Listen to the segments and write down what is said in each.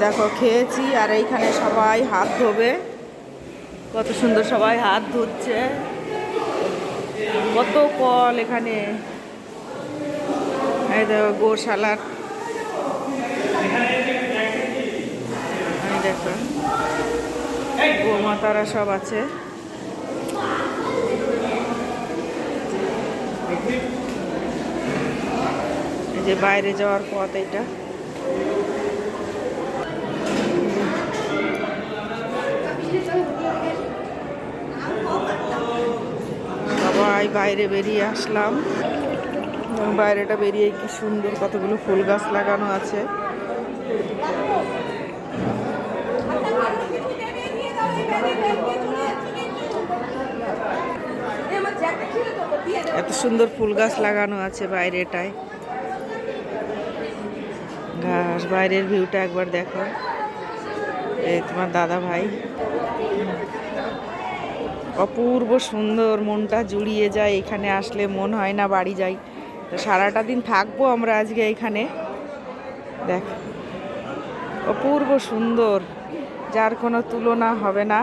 দেখো খেয়েছি আর এইখানে সবাই হাত ধোবে, কত সুন্দর সবাই হাত ধুচ্ছে, কত কল এখানে। এই দেখো গোশালার, দেখো গোমাতারা সব আছে। এই যে বাইরে যাওয়ার পথ এটা। সবাই বাইরে বেরিয়ে আসলাম, বাইরেটা বেরিয়ে কি সুন্দর কতগুলো ফুল গাছ লাগানো আছে। এত সুন্দর ফুল গাছ লাগানো আছে বাইরেটায়। ঘাস, বাইরের ভিউটা একবার দেখো। এই তোমার দাদা ভাই, অপূর্ব সুন্দর, মনটা জুড়িয়ে যায় এখানে আসলে, মন হয় না বাড়ি যাই। তো সারাটা দিন থাকবো আমরা আজকে এখানে। দেখ অপূর্ব সুন্দর, যার কোনো তুলনা হবে না,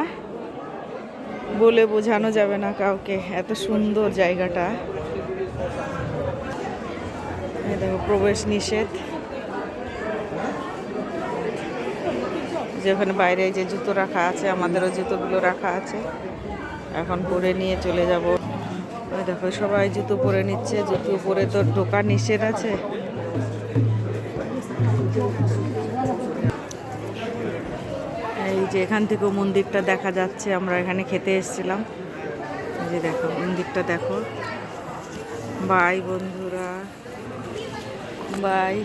বলে বোঝানো যাবে না কাউকে, এত সুন্দর জায়গাটা। দেখো প্রবেশ নিষেধ, যে ওখানে বাইরে যে জুতো রাখা আছে, আমাদেরও জুতোগুলো রাখা আছে, এখন পরে নিয়ে চলে যাব। দেখো সবাই জুতো পরে নিচ্ছে, জুতো পরে তো ঢোকা নিষেধ আছে। এই যে এখান থেকেও মন্দিরটা দেখা যাচ্ছে, আমরা এখানে খেতে এসেছিলাম। এই যে দেখো মন্দিরটা দেখো। বাই বন্ধুরা, বাই।